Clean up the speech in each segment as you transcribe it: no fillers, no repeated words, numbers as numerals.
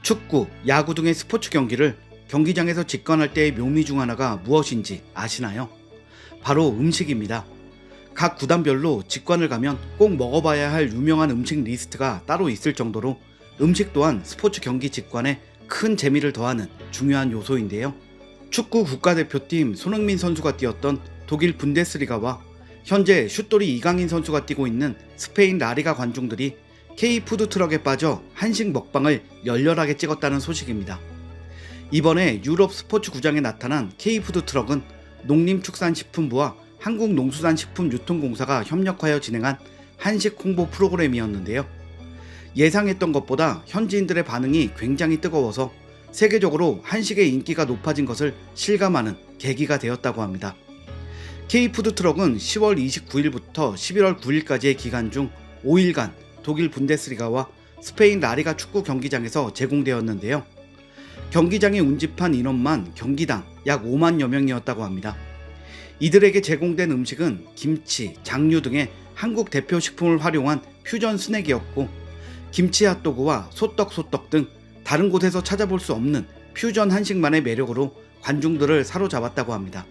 축구, 야구 등의 스포츠 경기를 경기장에서 직관할 때의 묘미 중 하나가 무엇인지 아시나요? 바로 음식입니다. 각 구단별로 직관을 가면 꼭 먹어봐야 할 유명한 음식 리스트가 따로 있을 정도로 음식 또한 스포츠 경기 직관에 큰 재미를 더하는 중요한 요소인데요. 축구 국가대표팀 손흥민 선수가 뛰었던 독일 분데스리가와 현재 슛돌이 이강인 선수가 뛰고 있는 스페인 라리가 관중들이 K푸드 트럭에 빠져 한식 먹방을 열렬하게 찍었다는 소식입니다. 이번에 유럽 스포츠 구장에 나타난 K푸드 트럭은 농림축산식품부와 한국농수산식품유통공사가 협력하여 진행한 한식 홍보 프로그램이었는데요. 예상했던 것보다 현지인들의 반응이 굉장히 뜨거워서 세계적으로 한식의 인기가 높아진 것을 실감하는 계기가 되었다고 합니다. K푸드 트럭은 10월 29일부터 11월 9일까지의 기간 중 5일간 독일 분데스리가와 스페인 라리가 축구 경기장에서 제공되었는데요. 경기장에 운집한 인원만 경기당 약 5만여 명이었다고 합니다. 이들에게 제공된 음식은 김치, 장류 등의 한국 대표 식품을 활용한 퓨전 스낵이었고, 김치 핫도그와 소떡 등 다른 곳에서 찾아볼 수 없는 퓨전 한식만의 매력으로 관중들을 사로잡았다고 합니다.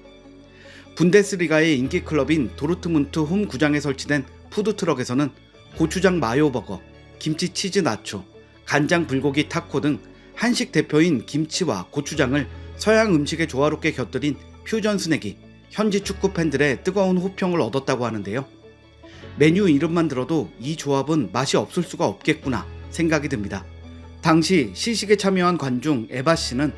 분데스리가의 인기 클럽인 도르트문트 홈 구장에 설치된 푸드트럭에서는 고추장 마요 버거, 김치 치즈 나초, 간장 불고기 타코 등 한식 대표인 김치와 고추장을 서양 음식에 조화롭게 곁들인 퓨전 스낵이 현지 축구 팬들의 뜨거운 호평을 얻었다고 하는데요. 메뉴 이름만 들어도 이 조합은 맛이 없을 수가 없겠구나 생각이 듭니다. 당시 시식에 참여한 관중 에바 씨는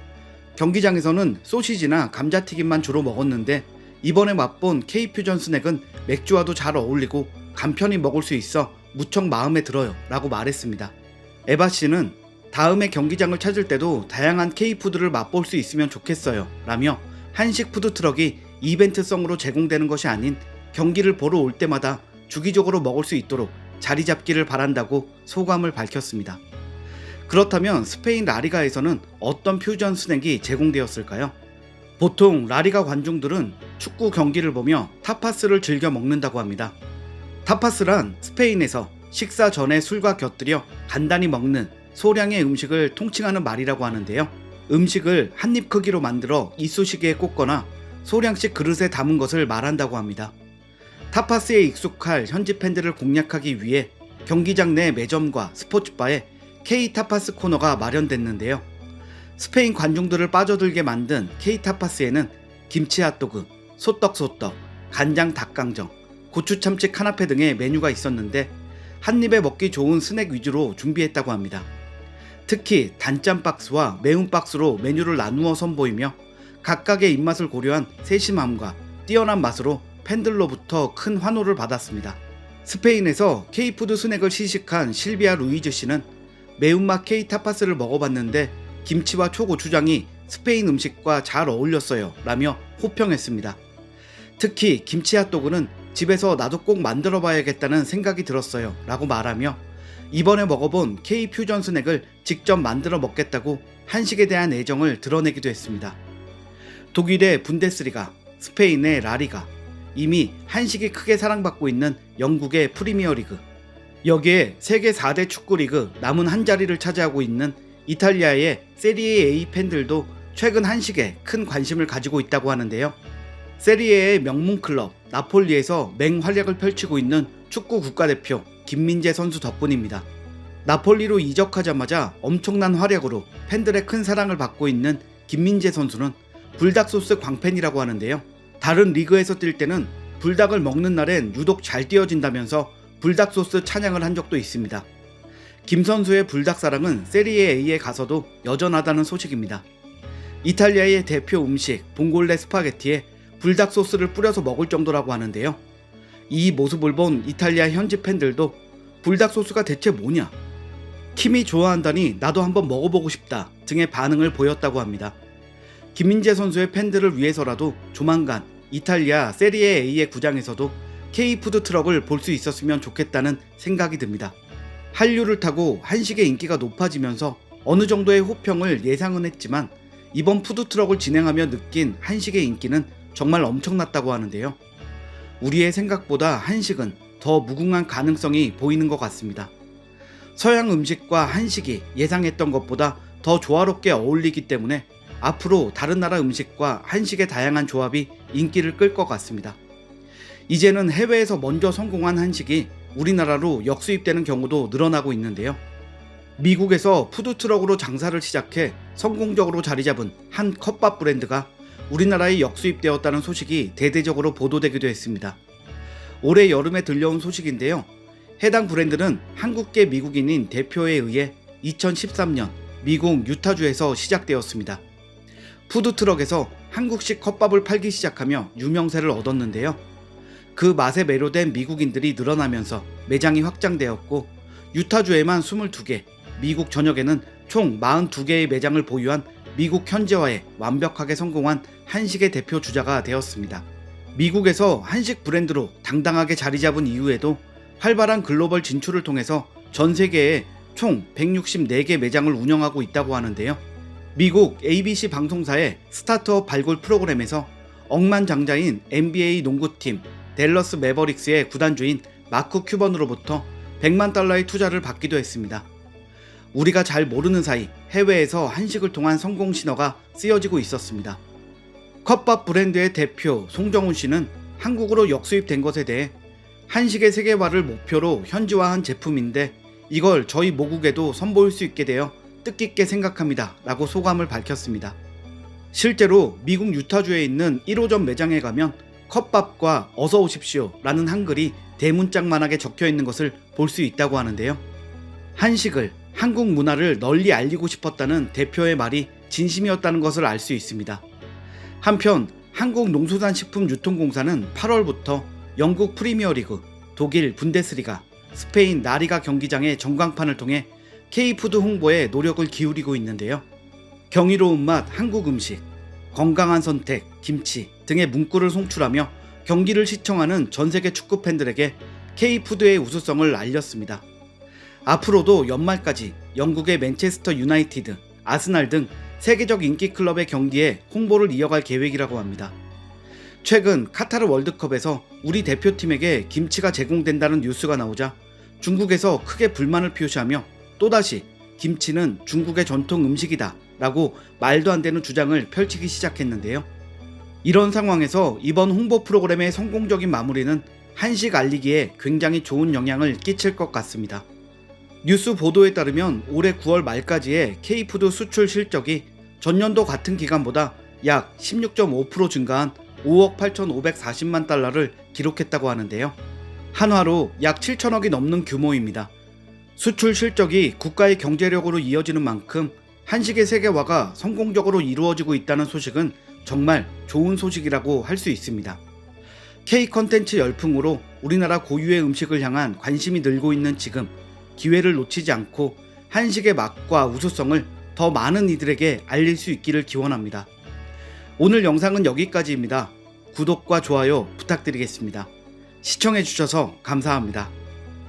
경기장에서는 소시지나 감자튀김만 주로 먹었는데 이번에 맛본 K퓨전 스낵은 맥주와도 잘 어울리고 간편히 먹을 수 있어 무척 마음에 들어요 라고 말했습니다. 에바 씨는 다음에 경기장을 찾을 때도 다양한 K푸드를 맛볼 수 있으면 좋겠어요 라며 한식 푸드트럭이 이벤트성으로 제공되는 것이 아닌 경기를 보러 올 때마다 주기적으로 먹을 수 있도록 자리 잡기를 바란다고 소감을 밝혔습니다. 그렇다면 스페인 라리가에서는 어떤 퓨전 스낵이 제공되었을까요? 보통 라리가 관중들은 축구 경기를 보며 타파스를 즐겨 먹는다고 합니다. 타파스란 스페인에서 식사 전에 술과 곁들여 간단히 먹는 소량의 음식을 통칭하는 말이라고 하는데요. 음식을 한입 크기로 만들어 이쑤시개에 꽂거나 소량씩 그릇에 담은 것을 말한다고 합니다. 타파스에 익숙할 현지 팬들을 공략하기 위해 경기장 내 매점과 스포츠바에 K-타파스 코너가 마련됐는데요. 스페인 관중들을 빠져들게 만든 K-타파스에는 김치 핫도그, 소떡, 간장 닭강정, 고추 참치 카나페 등의 메뉴가 있었는데 한입에 먹기 좋은 스낵 위주로 준비했다고 합니다. 특히 단짠 박스와 매운 박스로 메뉴를 나누어 선보이며 각각의 입맛을 고려한 세심함과 뛰어난 맛으로 팬들로부터 큰 환호를 받았습니다. 스페인에서 K푸드 스낵을 시식한 실비아 루이즈 씨는 매운맛 K-타파스를 먹어봤는데 김치와 초고추장이 스페인 음식과 잘 어울렸어요 라며 호평했습니다. 특히 김치 핫도그는 집에서 나도 꼭 만들어 봐야겠다는 생각이 들었어요 라고 말하며 이번에 먹어본 K-퓨전 스낵을 직접 만들어 먹겠다고 한식에 대한 애정을 드러내기도 했습니다. 독일의 분데스리가, 스페인의 라리가, 이미 한식이 크게 사랑받고 있는 영국의 프리미어리그, 여기에 세계 4대 축구리그 남은 한 자리를 차지하고 있는 이탈리아의 세리에 A 팬들도 최근 한식에 큰 관심을 가지고 있다고 하는데요. 세리에의 명문 클럽 나폴리에서 맹활약을 펼치고 있는 축구 국가대표 김민재 선수 덕분입니다. 나폴리로 이적하자마자 엄청난 활약으로 팬들의 큰 사랑을 받고 있는 김민재 선수는 불닭 소스 광팬이라고 하는데요. 다른 리그에서 뛸 때는 불닭을 먹는 날엔 유독 잘 뛰어진다면서 불닭 소스 찬양을 한 적도 있습니다. 김 선수의 불닭 사랑은 세리에 A에 가서도 여전하다는 소식입니다. 이탈리아의 대표 음식 봉골레 스파게티에 불닭 소스를 뿌려서 먹을 정도라고 하는데요. 이 모습을 본 이탈리아 현지 팬들도 불닭 소스가 대체 뭐냐? 킴이 좋아한다니 나도 한번 먹어보고 싶다 등의 반응을 보였다고 합니다. 김민재 선수의 팬들을 위해서라도 조만간 이탈리아 세리에 A의 구장에서도 K푸드 트럭을 볼 수 있었으면 좋겠다는 생각이 듭니다. 한류를 타고 한식의 인기가 높아지면서 어느 정도의 호평을 예상은 했지만 이번 푸드트럭을 진행하며 느낀 한식의 인기는 정말 엄청났다고 하는데요. 우리의 생각보다 한식은 더 무궁한 가능성이 보이는 것 같습니다. 서양 음식과 한식이 예상했던 것보다 더 조화롭게 어울리기 때문에 앞으로 다른 나라 음식과 한식의 다양한 조합이 인기를 끌 것 같습니다. 이제는 해외에서 먼저 성공한 한식이 우리나라로 역수입되는 경우도 늘어나고 있는데요. 미국에서 푸드트럭으로 장사를 시작해 성공적으로 자리잡은 한 컵밥 브랜드가 우리나라에 역수입되었다는 소식이 대대적으로 보도되기도 했습니다. 올해 여름에 들려온 소식인데요. 해당 브랜드는 한국계 미국인인 대표에 의해 2013년 미국 유타주에서 시작되었습니다. 푸드트럭에서 한국식 컵밥을 팔기 시작하며 유명세를 얻었는데요. 그 맛에 매료된 미국인들이 늘어나면서 매장이 확장되었고 유타주에만 22개, 미국 전역에는 총 42개의 매장을 보유한 미국 현지화에 완벽하게 성공한 한식의 대표 주자가 되었습니다. 미국에서 한식 브랜드로 당당하게 자리 잡은 이후에도 활발한 글로벌 진출을 통해서 전 세계에 총 164개 매장을 운영하고 있다고 하는데요. 미국 ABC 방송사의 스타트업 발굴 프로그램에서 억만장자인 NBA 농구팀 댈러스 매버릭스의 구단주인 마크 큐번으로부터 100만 달러의 투자를 받기도 했습니다. 우리가 잘 모르는 사이 해외에서 한식을 통한 성공 신화가 쓰여지고 있었습니다. 컵밥 브랜드의 대표 송정훈 씨는 한국으로 역수입된 것에 대해 한식의 세계화를 목표로 현지화한 제품인데 이걸 저희 모국에도 선보일 수 있게 되어 뜻깊게 생각합니다 라고 소감을 밝혔습니다. 실제로 미국 유타주에 있는 1호점 매장에 가면 컵밥과 어서 오십시오 라는 한글이 대문짝만하게 적혀 있는 것을 볼 수 있다고 하는데요. 한식을, 한국 문화를 널리 알리고 싶었다는 대표의 말이 진심이었다는 것을 알 수 있습니다. 한편 한국농수산식품유통공사는 8월부터 영국 프리미어리그, 독일 분데스리가, 스페인 라리가 경기장의 전광판을 통해 K푸드 홍보에 노력을 기울이고 있는데요. 경이로운 맛 한국 음식, 건강한 선택 김치 등의 문구를 송출하며 경기를 시청하는 전세계 축구 팬들에게 K푸드의 우수성을 알렸습니다. 앞으로도 연말까지 영국의 맨체스터 유나이티드, 아스날 등 세계적 인기 클럽의 경기에 홍보를 이어갈 계획이라고 합니다. 최근 카타르 월드컵에서 우리 대표팀에게 김치가 제공된다는 뉴스가 나오자 중국에서 크게 불만을 표시하며 또다시 김치는 중국의 전통 음식이다 라고 말도 안 되는 주장을 펼치기 시작했는데요. 이런 상황에서 이번 홍보 프로그램의 성공적인 마무리는 한식 알리기에 굉장히 좋은 영향을 끼칠 것 같습니다. 뉴스 보도에 따르면 올해 9월 말까지의 K푸드 수출 실적이 전년도 같은 기간보다 약 16.5% 증가한 5억 8,540만 달러를 기록했다고 하는데요. 한화로 약 7천억이 넘는 규모입니다. 수출 실적이 국가의 경제력으로 이어지는 만큼 한식의 세계화가 성공적으로 이루어지고 있다는 소식은 정말 좋은 소식이라고 할 수 있습니다. K 컨텐츠 열풍으로 우리나라 고유의 음식을 향한 관심이 늘고 있는 지금 기회를 놓치지 않고 한식의 맛과 우수성을 더 많은 이들에게 알릴 수 있기를 기원합니다. 오늘 영상은 여기까지입니다. 구독과 좋아요 부탁드리겠습니다. 시청해주셔서 감사합니다.